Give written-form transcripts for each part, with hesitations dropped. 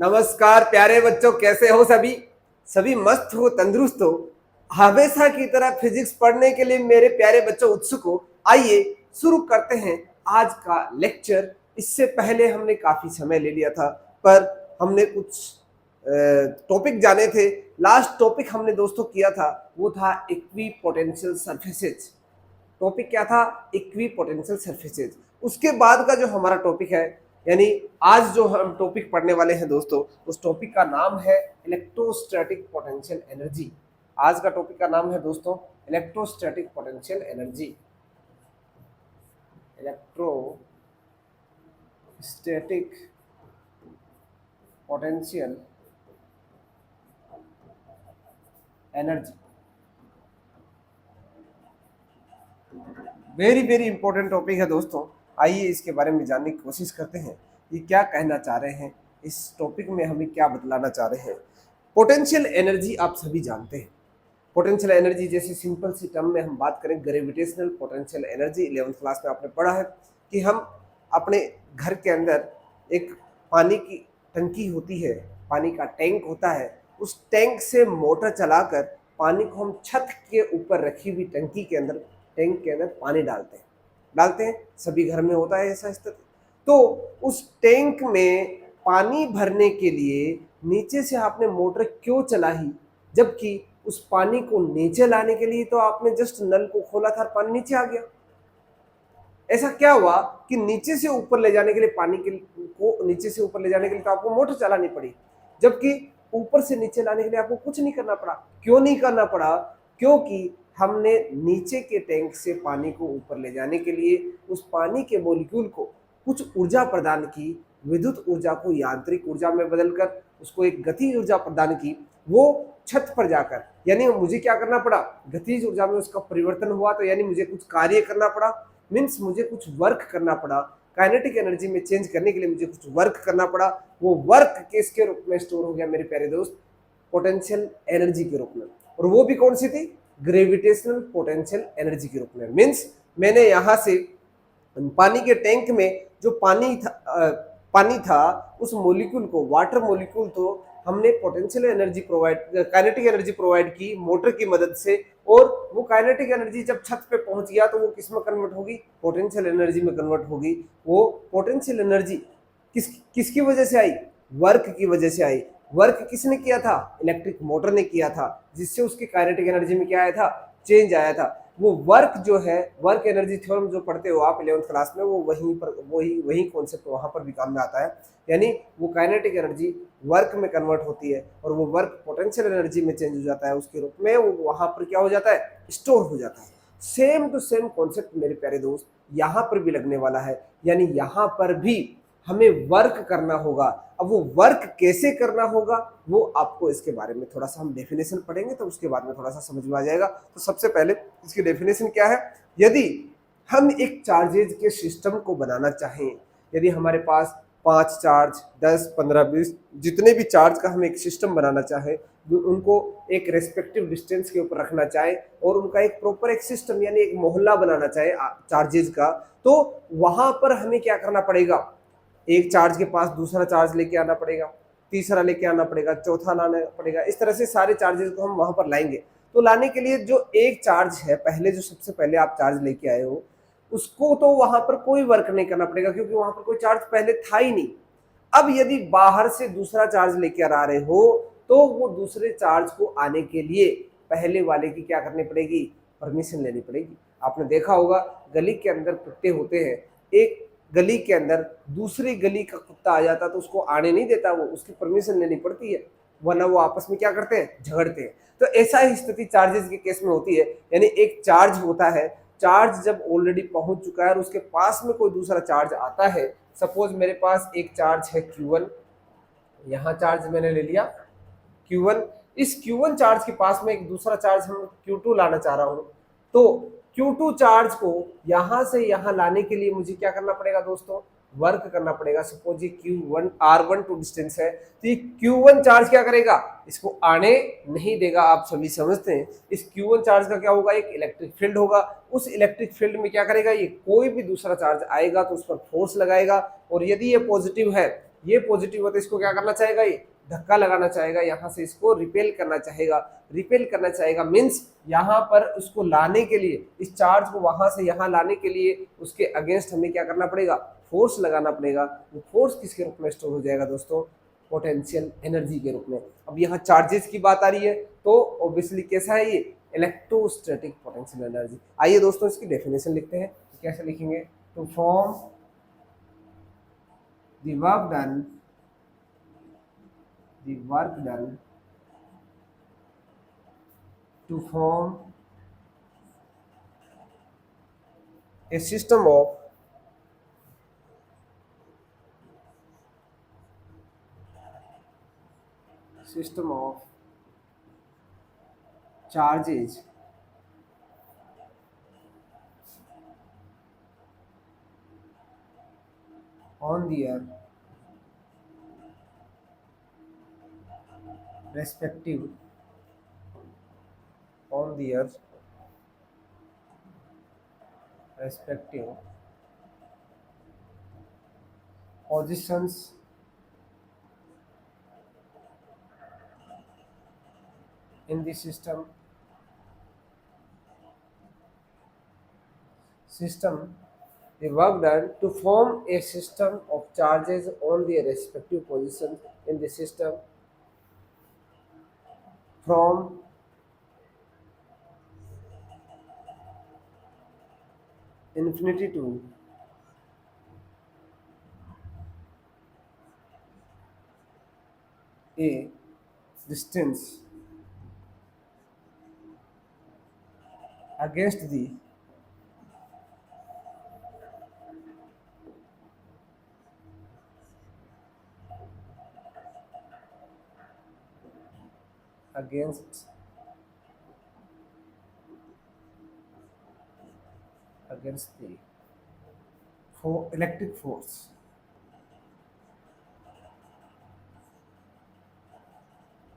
नमस्कार प्यारे बच्चों, कैसे हो सभी? सभी मस्त हो, तंदुरुस्त हो? हमेशा की तरह फिजिक्स पढ़ने के लिए मेरे प्यारे बच्चों उत्सुक हो। आइए शुरू करते हैं आज का लेक्चर। इससे पहले हमने काफी समय ले लिया था, पर हमने कुछ टॉपिक जाने थे। लास्ट टॉपिक हमने दोस्तों किया था वो था इक्वी पोटेंशियल सरफेसेज। टॉपिक क्या था? Equi potential surfaces. उसके बाद का जो हमारा टॉपिक है, यानी आज जो हम टॉपिक पढ़ने वाले हैं दोस्तों, उस टॉपिक का नाम है इलेक्ट्रोस्टैटिक पोटेंशियल एनर्जी। आज का टॉपिक का नाम है दोस्तों electrostatic potential energy. Electrostatic potential energy very very important topic है दोस्तों। आइए इसके बारे में जानने की कोशिश करते हैं, ये क्या कहना चाह रहे हैं, इस टॉपिक में हमें क्या बतलाना चाह रहे हैं। पोटेंशियल एनर्जी आप सभी जानते हैं। पोटेंशियल एनर्जी जैसे सिंपल सी टर्म में हम बात करें, gravitational potential energy 11th class में आपने पढ़ा है कि हम अपने घर के अंदर एक पानी की टंकी होती है, पानी का टैंक होता है। उस टैंक से मोटर चलाकर पानी को हम छत के ऊपर रखी हुई टंकी के अंदर, टैंक के अंदर पानी डालते हैं। सभी घर में होता है ऐसा स्थिति। तो उस टैंक में पानी भरने के लिए नीचे से आपने मोटर क्यों चलाई, जबकि उस पानी को नीचे लाने के लिए तो आपने जस्ट नल को खोला था और पानी नीचे आ गया। ऐसा क्या हुआ कि नीचे से ऊपर ले जाने के लिए पानी को नीचे से ऊपर ले जाने के लिए तो आपको मोटर चलानी पड़ी, जबकि ऊपर से नीचे लाने के लिए आपको कुछ नहीं करना पड़ा। क्यों नहीं करना पड़ा? क्योंकि हमने नीचे के टैंक से पानी को ऊपर ले जाने के लिए उस पानी के मॉलिक्यूल को कुछ ऊर्जा प्रदान की, विद्युत ऊर्जा को यांत्रिक ऊर्जा में बदलकर उसको एक गतिज ऊर्जा प्रदान की। वो छत पर जाकर, यानी मुझे क्या करना पड़ा, गतिज ऊर्जा में उसका परिवर्तन हुआ, तो यानी मुझे कुछ कार्य करना पड़ा, मीन्स मुझे कुछ वर्क करना पड़ा। काइनेटिक एनर्जी में चेंज करने के लिए मुझे कुछ वर्क करना पड़ा। वो वर्क किसके रूप में स्टोर हो गया मेरे प्यारे दोस्त? पोटेंशियल एनर्जी के रूप में। और वो भी कौन सी थी? ग्रेविटेशनल पोटेंशियल एनर्जी के रूप में। मीन्स मैंने यहाँ से पानी के टैंक में जो पानी था उस मॉलिक्यूल को, वाटर मॉलिक्यूल, तो हमने potential energy provide, kinetic energy provide की मोटर की मदद से। और वो काइनेटिक एनर्जी जब छत पे पहुंच गया तो वो किस में कन्वर्ट होगी? पोटेंशियल एनर्जी में कन्वर्ट होगी। वो पोटेंशियल एनर्जी किसकी वजह से आई? वर्क की वजह से आई। वर्क किसने किया था? इलेक्ट्रिक मोटर ने किया था, जिससे उसकी काइनेटिक एनर्जी में क्या आया था? चेंज आया था। वो वर्क जो है, वर्क एनर्जी थ्योरम जो पढ़ते हो आप 11th क्लास में, वो वही कॉन्सेप्ट वहां पर भी काम में आता है। यानी वो काइनेटिक एनर्जी वर्क में कन्वर्ट होती है और वो वर्क पोटेंशियल एनर्जी में चेंज हो जाता है, उसके रूप में वो वहां पर क्या हो जाता है? स्टोर हो जाता है। सेम टू सेम कॉन्सेप्ट मेरे प्यारे दोस्त यहाँ पर भी लगने वाला है। यानी यहाँ पर भी हमें वर्क करना होगा। अब वो वर्क कैसे करना होगा वो आपको इसके बारे में थोड़ा सा हम डेफिनेशन पढ़ेंगे, तो उसके बाद में थोड़ा सा समझ में आ जाएगा। तो सबसे पहले इसकी डेफिनेशन क्या है? यदि हम एक चार्जेज के सिस्टम को बनाना चाहें, यदि हमारे पास 5 चार्ज, 10, 15, 20 जितने भी चार्ज का हम एक सिस्टम बनाना चाहें, उनको एक रेस्पेक्टिव डिस्टेंस के ऊपर रखना चाहे और उनका एक प्रॉपर एक सिस्टम यानी एक मोहल्ला बनाना चाहे चार्जेज का, तो वहां पर हमें क्या करना पड़ेगा? एक चार्ज के पास दूसरा चार्ज लेके आना पड़ेगा, तीसरा लेके आना पड़ेगा, चौथा लाना पड़ेगा। इस तरह से सारे चार्जेस को हम वहां पर लाएंगे। तो लाने के लिए जो एक चार्ज है, पहले जो सबसे पहले आप चार्ज लेके आए हो, उसको तो वहां पर कोई वर्क नहीं करना पड़ेगा, क्योंकि वहां पर कोई चार्ज पहले था ही नहीं। अब यदि बाहर से दूसरा चार्ज लेकर आ रहे हो, तो वो दूसरे चार्ज को आने के लिए पहले वाले की क्या करनी पड़ेगी? परमिशन लेनी पड़ेगी। आपने देखा होगा गली के अंदर कुत्ते होते हैं, एक गली के अंदर दूसरी गली का कुत्ता आ जाता तो उसको आने नहीं देता, वो उसकी परमिशन लेनी पड़ती है, वरना वो आपस में क्या करते हैं? झगड़ते हैं। तो ऐसा ही स्थिति चार्जेस के केस में होती है। यानी एक चार्ज होता है, चार्ज जब ऑलरेडी पहुंच चुका है और उसके पास में कोई दूसरा चार्ज आता है, सपोज मेरे पास एक चार्ज है Q1, यहाँ चार्ज मैंने ले लिया Q1, इस Q1 चार्ज के पास में एक दूसरा चार्ज हम Q2 लाना चाह रहा हूँ, तो Q2 चार्ज को यहाँ से यहाँ लाने के लिए मुझे क्या करना पड़ेगा दोस्तों? वर्क करना पड़ेगा। सपोज ये Q1 R1 टू डिस्टेंस है, तो ये Q1 चार्ज क्या करेगा? इसको आने नहीं देगा। आप सभी समझते हैं इस Q1 चार्ज का क्या होगा? एक इलेक्ट्रिक फील्ड होगा। उस इलेक्ट्रिक फील्ड में क्या करेगा? ये कोई भी दूसरा चार्ज आएगा तो उस पर फोर्स लगाएगा, और यदि ये पॉजिटिव है ये पॉजिटिव है तो इसको क्या करना चाहेगा, ये धक्का लगाना चाहेगा, यहाँ से इसको रिपेल करना चाहेगा। रिपेल करना चाहेगा मीन्स यहाँ पर उसको लाने के लिए, इस चार्ज को वहां से यहाँ लाने के लिए उसके अगेंस्ट हमें क्या करना पड़ेगा, फोर्स लगाना पड़ेगा। वो फोर्स किसके रूप में स्टोर हो जाएगा दोस्तों, पोटेंशियल एनर्जी के रूप में। अब यहाँ चार्जेस की बात आ रही है तो ऑब्वियसली कैसा है ये, इलेक्ट्रोस्टैटिक पोटेंशियल एनर्जी। आइए दोस्तों इसकी डेफिनेशन लिखते हैं, कैसे लिखेंगे, to form the work done to form a system of charges on their respective positions in the system the work done to form a system of charges on their respective positions in the system from infinity to a distance against the against the electric force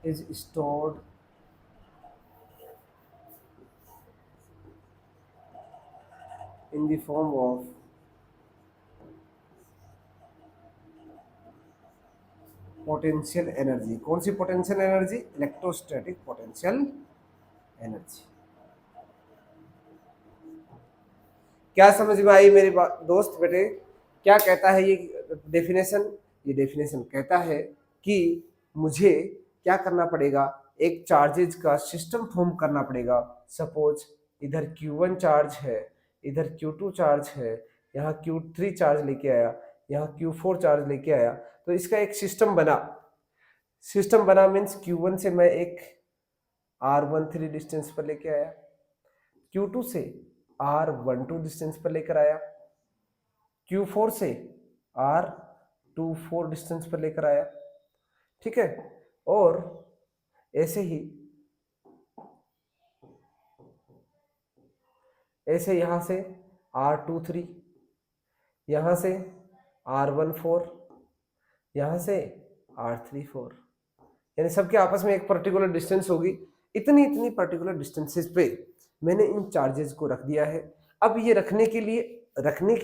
is stored in the form of potential energy. कौन सी potential energy, electrostatic potential energy. क्या समझ में आई मेरी बात दोस्त बेटे, क्या कहता है ये डेफिनेशन, ये डेफिनेशन कहता है कि मुझे क्या करना पड़ेगा, एक चार्जेज का सिस्टम फॉर्म करना पड़ेगा। सपोज इधर Q1 चार्ज है, इधर Q2 चार्ज है, यहाँ Q3 चार्ज लेके आया, यहाँ Q4 चार्ज लेके आया, तो इसका एक सिस्टम बना। सिस्टम बना मीन्स Q1 से मैं एक R13 डिस्टेंस पर लेके आया, Q2 से R12 डिस्टेंस पर लेकर आया, Q4 से R24 डिस्टेंस पर लेकर आया, ठीक है। और ऐसे यहां से R23, यहां से R14, यहां से R34, यानी सबके आपस में एक पर्टिकुलर डिस्टेंस होगी। इतनी पर्टिकुलर डिस्टेंसेस पे मैंने इन चार्जेस को रख दिया है। अब ये रखने के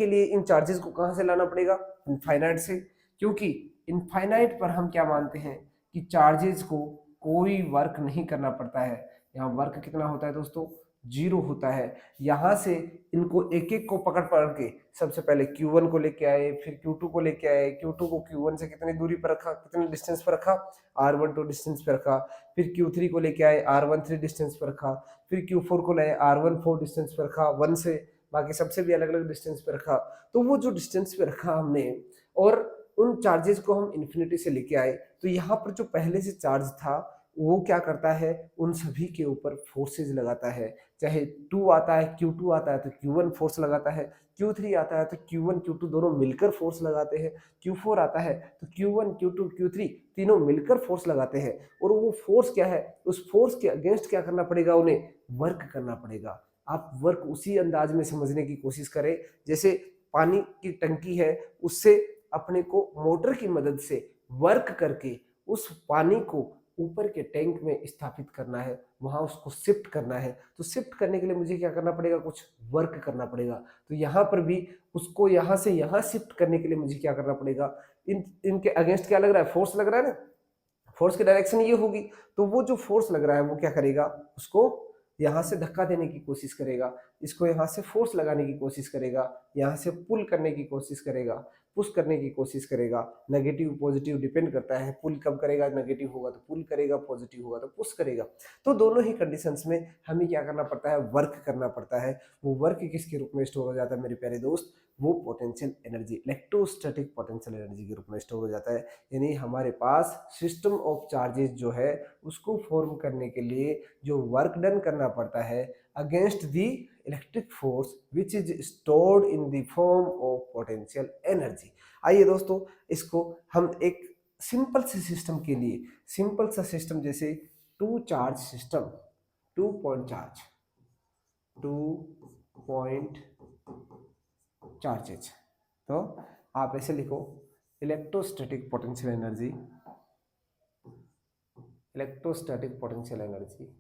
लिए इन चार्जेस को कहां से लाना पड़ेगा, इनफाइनाइट से, क्योंकि इनफाइनाइट पर हम क्या मानते हैं कि चार्जेस को कोई वर्क नहीं करना पड़ता है। यहाँ वर्क कितना होता है दोस्तों, 0 होता है। यहाँ से इनको एक एक को पकड़ के सबसे पहले Q1 को लेके आए, फिर Q2 को लेके आए, Q2 को Q1 से कितनी दूरी पर रखा, कितने डिस्टेंस पर रखा, R12 डिस्टेंस पर रखा, फिर Q3 को लेके आए, R13 डिस्टेंस पर रखा, फिर Q4 को लाए, R14 डिस्टेंस पर रखा, 1 से बाकी सबसे भी अलग अलग डिस्टेंस पे रखा। तो वो जो डिस्टेंस पे रखा हमने और उन चार्जेस को हम इन्फिनिटी से लेके आए, तो यहाँ पर जो पहले से चार्ज था वो क्या करता है, उन सभी के ऊपर फोर्सेज लगाता है। चाहे 2 आता है, Q2 आता है तो Q1 फोर्स लगाता है, Q3 आता है तो Q1 Q2 दोनों मिलकर फोर्स लगाते हैं, Q4 आता है तो Q1 Q2 Q3 तीनों मिलकर फोर्स लगाते हैं। और वो फोर्स क्या है, उस फोर्स के अगेंस्ट क्या करना पड़ेगा, उन्हें वर्क करना पड़ेगा। आप वर्क उसी अंदाज में समझने की कोशिश करें जैसे पानी की टंकी है, उससे अपने को मोटर की मदद से वर्क करके उस पानी को ऊपर के टैंक में स्थापित करना है, वहां उसको शिफ्ट करना है। तो शिफ्ट करने के लिए मुझे क्या करना पड़ेगा, कुछ वर्क करना पड़ेगा। तो यहाँ पर भी उसको यहाँ से यहाँ शिफ्ट करने के लिए मुझे क्या करना पड़ेगा, इनके अगेंस्ट क्या लग रहा है, फोर्स लग रहा है ना, फोर्स की डायरेक्शन ये होगी, तो वो जो फोर्स लग रहा है वो क्या करेगा, उसको यहाँ से धक्का देने की कोशिश करेगा, इसको यहाँ से फोर्स लगाने की कोशिश करेगा, यहाँ से पुल करने की कोशिश करेगा, पुश करने की कोशिश करेगा। नेगेटिव पॉजिटिव डिपेंड करता है, पुल कब करेगा, नेगेटिव होगा तो पुल करेगा, पॉजिटिव होगा तो पुश करेगा। तो दोनों ही कंडीशंस में हमें क्या करना पड़ता है, वर्क करना पड़ता है। वो वर्क किसके रूप में स्टोर हो जाता है मेरे प्यारे दोस्त, वो potential energy, electrostatic potential energy के रूप में स्टोर हो जाता है। यानी हमारे पास सिस्टम ऑफ चार्जेस जो है उसको फॉर्म करने के लिए जो वर्क डन करना पड़ता है against the electric force which is stored in the form of potential energy. आइए दोस्तों, इसको हम एक सिंपल से सिस्टम के लिए, सिंपल सा सिस्टम जैसे two charge system, two point charge, two point charges, तो आप ऐसे लिखो electrostatic potential energy, electrostatic potential energy,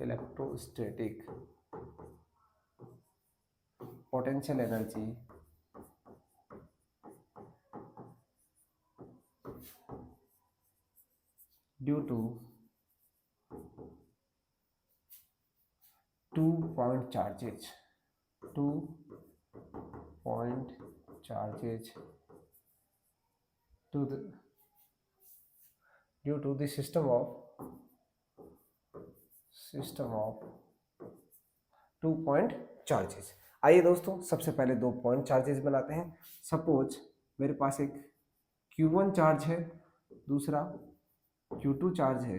electrostatic potential energy due to two point charges, two point charges to the due to the system of 2 point charges. आइए दोस्तों, सबसे पहले 2 point charges बनाते हैं। सपोज मेरे पास एक Q1 चार्ज है, दूसरा Q2 चार्ज है,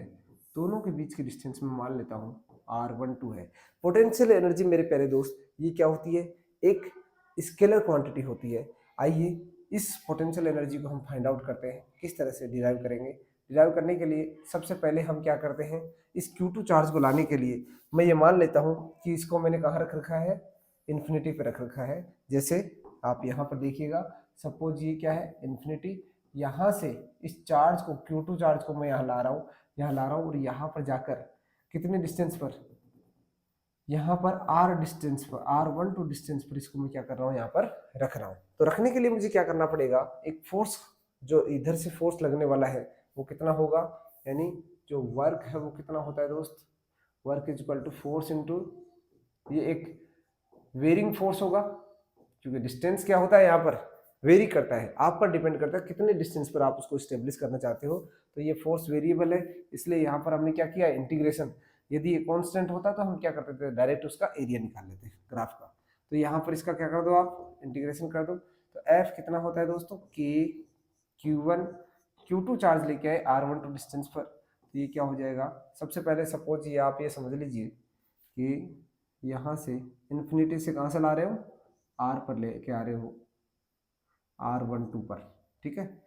दोनों के बीच की डिस्टेंस में मान लेता हूँ R12 है। पोटेंशियल एनर्जी मेरे प्यारे दोस्त ये क्या होती है, एक स्केलर क्वांटिटी होती है। आइए इस पोटेंशियल एनर्जी को हम फाइंड आउट करते हैं। किस तरह से डिराइव करेंगे, डिराइव करने के लिए सबसे पहले हम क्या करते हैं, इस Q2 चार्ज को लाने के लिए मैं ये मान लेता हूँ कि इसको मैंने कहाँ रख रखा है, इन्फिनिटी पे रख रखा है। जैसे आप यहाँ पर देखिएगा, सपोज ये क्या है, इन्फिनिटी। यहाँ से इस चार्ज को, Q2 चार्ज को मैं यहाँ ला रहा हूँ, यहाँ ला रहा हूँ, और यहाँ पर जाकर कितने डिस्टेंस पर, यहाँ पर R डिस्टेंस पर, R12 डिस्टेंस पर इसको मैं क्या कर रहा हूँ, यहाँ पर रख रहा हूँ। तो रखने के लिए मुझे क्या करना पड़ेगा, एक फोर्स जो इधर से फोर्स लगने वाला है वो कितना होगा, यानी जो वर्क है वो कितना होता है दोस्त, work is equal to force into, ये एक वेरिंग फोर्स होगा, क्योंकि डिस्टेंस क्या होता है यहाँ पर वेरी करता है, आप पर डिपेंड करता है कितने डिस्टेंस पर आप उसको स्टेब्लिश करना चाहते हो। तो ये फोर्स वेरिएबल है, इसलिए यहाँ पर हमने क्या किया, इंटीग्रेशन। यदि ये कांस्टेंट होता तो हम क्या करते थे, डायरेक्ट उसका एरिया निकाल लेते हैं ग्राफ का। तो यहाँ पर इसका क्या कर दो, आप इंटीग्रेशन कर दो। तो एफ कितना होता है दोस्तों, के Q1 Q2 चार्ज लेके आए R12 डिस्टेंस पर, तो ये क्या हो जाएगा, सबसे पहले सपोज ये आप ये समझ लीजिए कि यहाँ से इन्फिनिटी से कहाँ से ला रहे हो, R पर लेके आ रहे हो, R12 पर, ठीक है,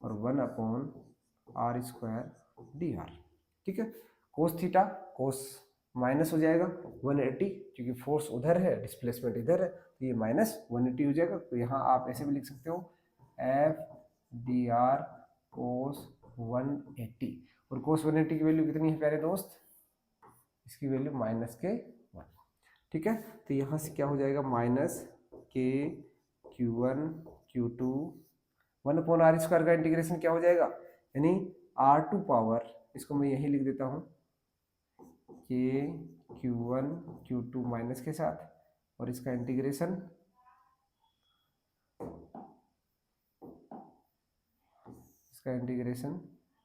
और 1/r² dr, ठीक है। कोस थीटा, कोस माइनस हो जाएगा 180, क्योंकि फोर्स उधर है, डिस्प्लेसमेंट इधर है, तो ये माइनस 180 हो जाएगा। तो यहाँ आप ऐसे भी लिख सकते हो एफ डी आर कोस 180, और कोस 180 की वैल्यू कितनी है प्यारे दोस्त, इसकी वैल्यू -1, ठीक है। तो यहाँ से क्या हो जाएगा, माइनस के Q1 Q2 1/r² का इंटीग्रेशन क्या हो जाएगा, यानी R2 पावर, इसको मैं यही लिख देता हूँ के Q1 Q2 माइनस के साथ, और इसका इंटीग्रेशन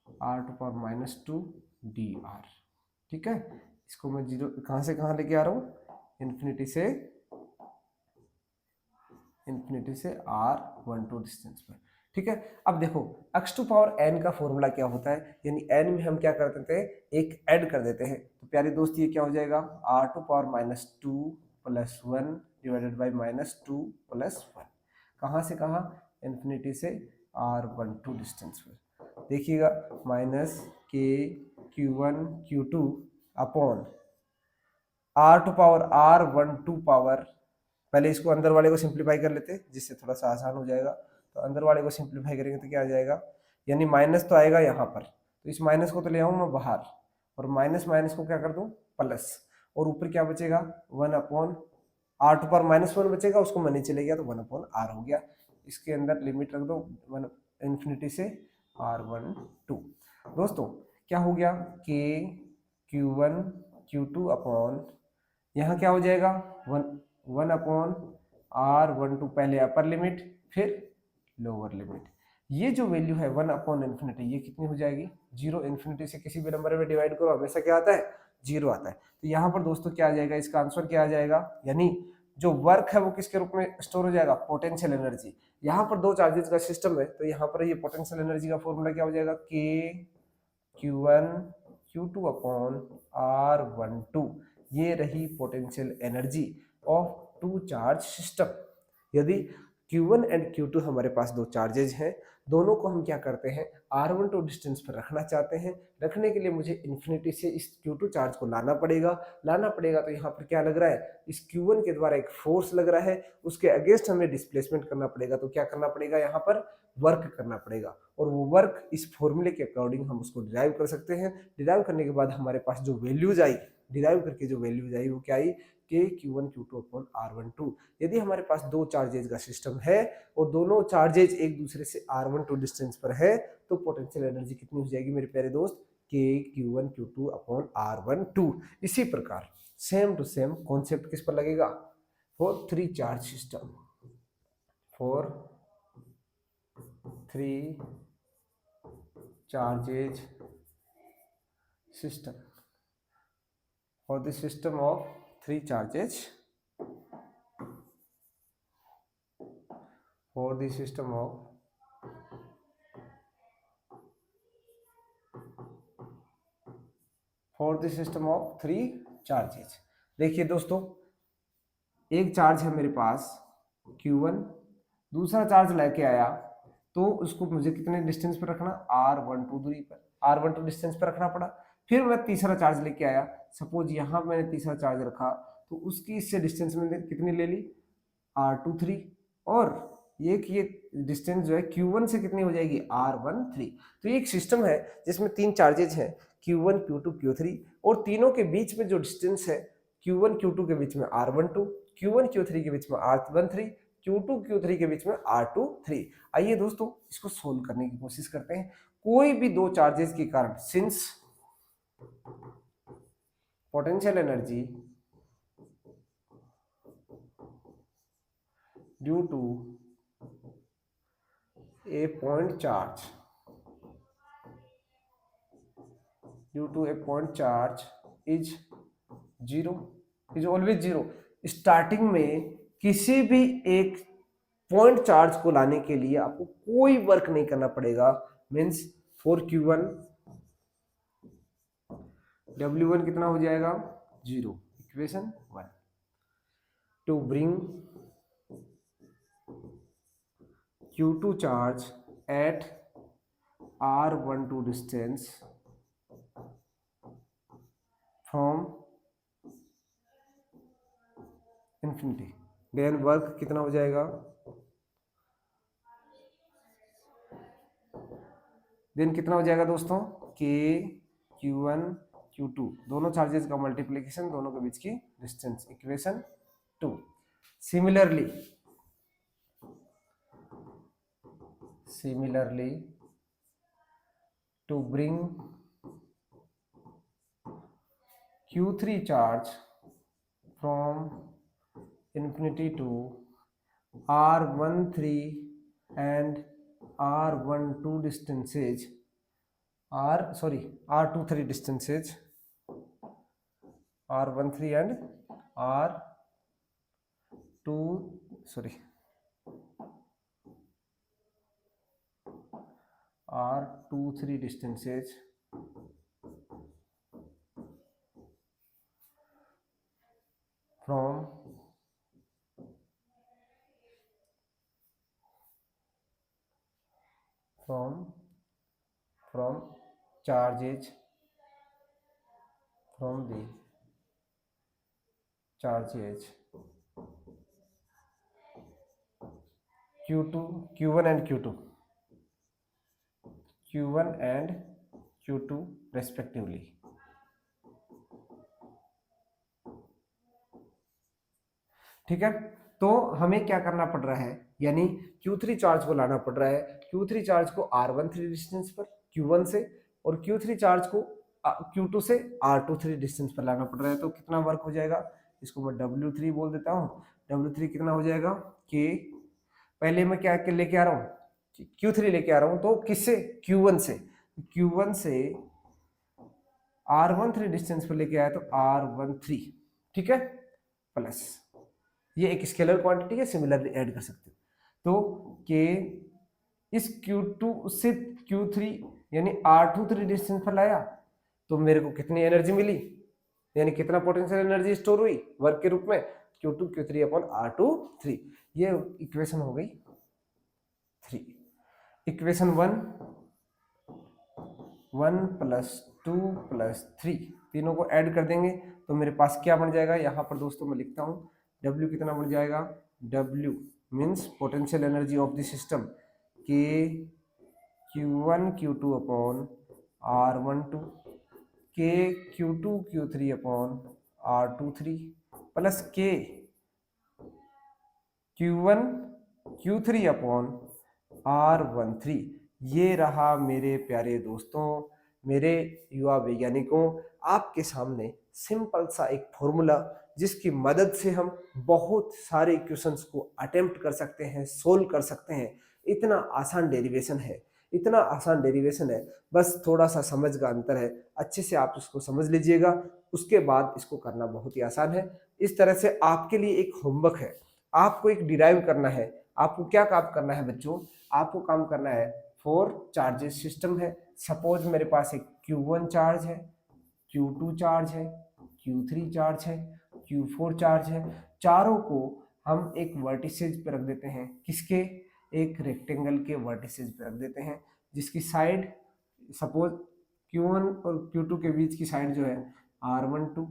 R2 पावर -2 dr, ठीक है। इसको मैं जीरो कहाँ से कहाँ लेके आ रहा हूँ, इन्फिनिटी से R12 डिस्टेंस पर, ठीक है। अब देखो x2 पावर n का फॉर्मूला क्या होता है, यानी n में हम क्या करते थे, एक ऐड कर देते हैं। तो प्यारे दोस्त ये क्या हो जाएगा, R2 पावर -2 + 1 डिवाइडेड बाई -2 + 1, कहाँ से कहाँ, इन्फिनिटी से R12 डिस्टेंस पर। देखिएगा माइनस के Q1 Q2 upon R2 power R12 power, पहले इसको अंदर वाले को सिंप्लीफाई कर लेते हैं जिससे थोड़ा सा आसान हो जाएगा। तो अंदर वाले को सिंप्लीफाई करेंगे तो क्या आ जाएगा, यानी माइनस तो आएगा यहाँ पर, तो इस माइनस को तो ले आऊँ मैं बाहर, और माइनस माइनस को क्या कर दूँ, प्लस, और ऊपर क्या बचेगा 1/r² R2 पर -1 बचेगा, उसको मनी चले गया तो 1/r हो गया। इसके अंदर लिमिट रख दो 1 इन्फिनिटी से R12। दोस्तों क्या हो गया कि Q1 Q2 अपॉन यहाँ क्या हो जाएगा 1/r12 पहले अपर लिमिट फिर लोअर लिमिट। ये जो वैल्यू है 1/इन्फिनिटी ये कितनी हो जाएगी 0। इन्फिनिटी से किसी भी नंबर में डिवाइड करो हमेशा क्या आता है 0 आता है। तो यहाँ पर दोस्तों क्या आ जाएगा, इसका आंसर क्या आ जाएगा, यानी जो वर्क है वो किसके रूप में स्टोर हो जाएगा, पोटेंशियल एनर्जी। यहाँ पर दो चार्जेस का सिस्टम है तो यहाँ पर ये पोटेंशियल एनर्जी का फॉर्मूला क्या हो जाएगा के Q1 Q2 अपॉन R12। ये रही potential energy of two charge system. यदि Q1 एंड Q2 हमारे पास दो चार्जेज हैं, दोनों को हम क्या करते हैं R12 डिस्टेंस पर रखना चाहते हैं। रखने के लिए मुझे इन्फिनिटी से इस Q2 चार्ज को लाना पड़ेगा। तो यहाँ पर क्या लग रहा है, इस Q1 के द्वारा एक फोर्स लग रहा है, उसके अगेंस्ट हमें डिस्प्लेसमेंट करना पड़ेगा। तो क्या करना पड़ेगा, यहाँ पर वर्क करना पड़ेगा, और वो वर्क इस फॉर्मूले के अकॉर्डिंग हम उसको डिराइव कर सकते हैं। डिराइव करने के बाद हमारे पास जो वैल्यूज आई, डिराइव करके जो वैल्यूज आई वो क्या आई के Q1 Q2 अपॉन R12। यदि हमारे पास दो चार्जेज का सिस्टम है और दोनों चार्जेज एक दूसरे से R12 डिस्टेंस पर है तो पोटेंशियल एनर्जी कितनी हो जाएगी मेरे प्यारे दोस्त, के Q1 Q2 अपॉन R12। इसी प्रकार सेम टू सेम कॉन्सेप्ट किस पर लगेगा, for three charge system, for three charges system, for the system of three charges, for the system of three charges. देखिए दोस्तों एक चार्ज है मेरे पास Q1, दूसरा चार्ज लेके आया तो उसको मुझे कितने डिस्टेंस पर रखना, R12 दूरी पर, R12 डिस्टेंस पर रखना पड़ा। फिर मैं तीसरा चार्ज लेके आया, सपोज यहाँ मैंने तीसरा चार्ज रखा तो उसकी इससे डिस्टेंस मैंने कितनी ले ली, R23, और ये डिस्टेंस जो है Q1 से कितनी हो जाएगी, R13। तो ये एक सिस्टम है जिसमें तीन चार्जेज हैं Q1 Q2 Q3, और तीनों के बीच में जो डिस्टेंस है Q1 Q2 के बीच में R12, Q1 Q3 के बीच में R13, Q2 Q3 के बीच में R23। आइए दोस्तों इसको सोल्व करने की कोशिश करते हैं। कोई भी दो चार्जेस के कारण since potential energy due to a point charge is always zero। Starting में किसी भी एक पॉइंट चार्ज को लाने के लिए आपको कोई वर्क नहीं करना पड़ेगा। मीन्स फॉर Q1 W1 कितना हो जाएगा 0, equation 1। To bring Q2 charge at R12 distance from infinity, then work कितना हो जाएगा, देन कितना हो जाएगा दोस्तों, के Q1 Q2 दोनों चार्जेस का मल्टीप्लिकेशन, दोनों के बीच की distance, equation 2। Similarly to bring Q3 charge from infinity to R13 and R12 distances, R23 distances, R13 and R23 distances from charges from the charges Q1 and Q2 respectively। ठीक है। तो हमें क्या करना पड़ रहा है, यानी Q3 चार्ज को लाना पड़ रहा है, Q3 चार्ज को R13 डिस्टेंस पर Q1 से, और Q3 चार्ज को Q2 से R23 डिस्टेंस पर लाना पड़ रहा है। तो कितना वर्क हो जाएगा, इसको मैं W3 बोल देता हूँ। W3 कितना हो जाएगा कि पहले मैं क्या लेके आ रहा हूँ, Q3 लेके आ रहा हूँ, तो किससे, Q1 से, Q1 से R13 डिस्टेंस पर लेके आया तो R13, ठीक है, प्लस ये एक स्केलर क्वांटिटी है, सिमिलरली ऐड कर सकते हो। तो के इस Q2 से Q3 यानी R23 डिस्टेंस पर लाया तो मेरे को कितनी एनर्जी मिली, यानी कितना पोटेंशियल एनर्जी स्टोर हुई वर्क के रूप में, Q2 Q3 अपॉन R23। ये इक्वेशन हो गई 3। इक्वेशन 1 +2 +3 तीनों को ऐड कर देंगे तो मेरे पास क्या बन जाएगा, यहाँ पर दोस्तों मैं लिखता हूँ W कितना बन जाएगा, W means potential energy of the system के Q1 Q2 अपॉन R12 के Q2 Q3 upon R23 plus के Q1 Q3 अपॉन R13। ये रहा मेरे प्यारे दोस्तों, मेरे युवा वैज्ञानिकों, आपके सामने सिंपल सा एक फॉर्मूला जिसकी मदद से हम बहुत सारे इक्वेशंस को अटेम्प्ट कर सकते हैं, सोल्व कर सकते हैं। इतना आसान डेरिवेशन है, इतना आसान डेरिवेशन है, बस थोड़ा सा समझ का अंतर है। अच्छे से आप इसको समझ लीजिएगा, उसके बाद इसको करना बहुत ही आसान है। इस तरह से आपके लिए एक होमवर्क है, आपको एक डिराइव करना है। आपको क्या काम करना है बच्चों, आपको काम करना है, 4 चार्जेस सिस्टम है। सपोज मेरे पास एक Q1 चार्ज है, Q2 चार्ज है, Q3 चार्ज है, Q4 चार्ज है। चारों को हम एक वर्टिसेज पे रख देते हैं, किसके, एक रेक्टेंगल के वर्टिसेज पे रख देते हैं, जिसकी साइड सपोज Q1 और Q2 के बीच की साइड जो है R12,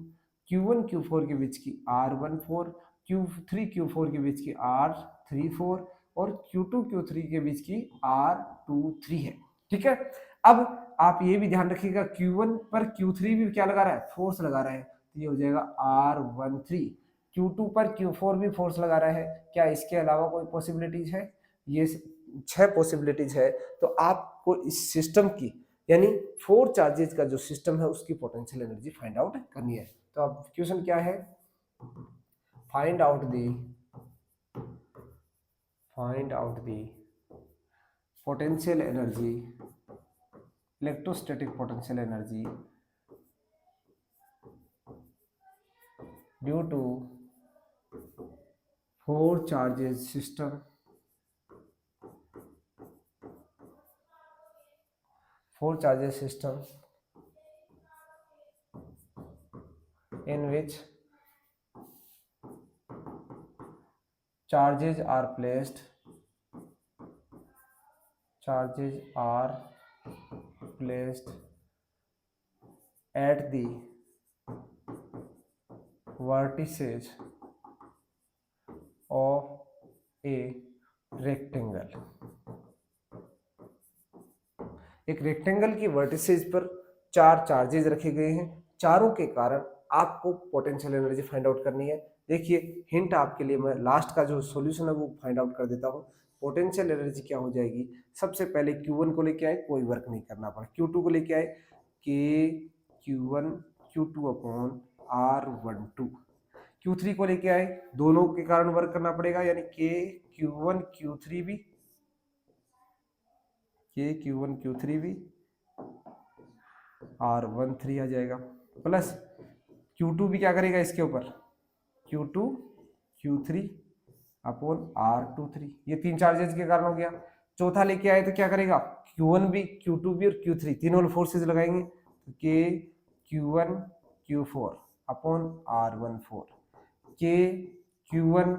Q1 Q4 के बीच की R14, Q3 Q4 के बीच की R34 और Q2 Q3 के बीच की R23 है, ठीक है। अब आप ये भी ध्यान रखिएगा, Q1 पर Q3 भी क्या लगा रहा है, फोर्स लगा रहा है, तो ये हो जाएगा R13। Q2 पर Q4 भी फोर्स लगा रहा है। क्या इसके अलावा कोई पॉसिबिलिटीज है, ये 6 पॉसिबिलिटीज है। तो आपको इस सिस्टम की यानी 4 चार्जेस का जो सिस्टम है उसकी पोटेंशियल एनर्जी फाइंड आउट करनी है। तो अब क्वेश्चन क्या है, find out the potential energy, electrostatic potential energy due to 4 charges system, 4 charges system in which charges are placed at the vertices of a rectangle। एक rectangle की vertices पर 4 charges रखे गए हैं, चारों के कारण आपको पोटेंशियल एनर्जी फाइंड आउट करनी है। देखिए हिंट आपके लिए, मैं लास्ट का जो सॉल्यूशन है वो फाइंड आउट कर देता हूँ। पोटेंशियल एनर्जी क्या हो जाएगी, सबसे पहले Q1 को लेके आए, कोई वर्क नहीं करना पड़ा, Q2 को लेके आए के Q1 Q2 upon R12, Q3 को लेके आए, दोनों के कारण वर्क करना पड़ेगा, यानी के Q1 Q3 भी, के Q1 Q3 भी R13 आ जाएगा, प्लस Q2 भी क्या करेगा इसके ऊपर, Q2 Q3 अपॉन R23, ये 3 चार्जेस के कारण हो गया। चौथा लेके आए तो क्या करेगा, Q1 भी Q2 भी और Q3 तीनों फोर्सेज लगाएंगे, तो के Q1 Q4 अपॉन R14, के Q1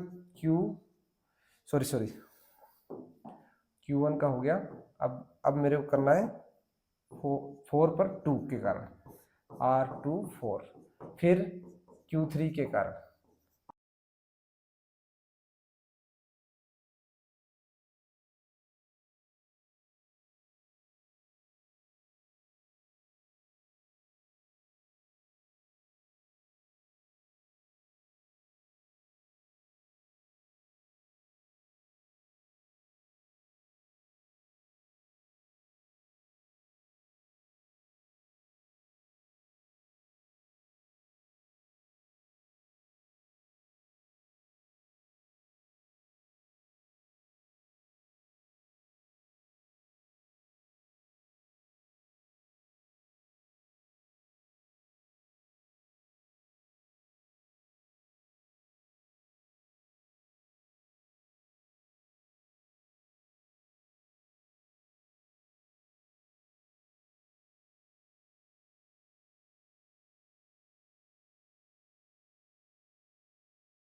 Q1 का हो गया। अब मेरे को करना है 4 पर 2 के कारण R24, फिर Q3 के कारण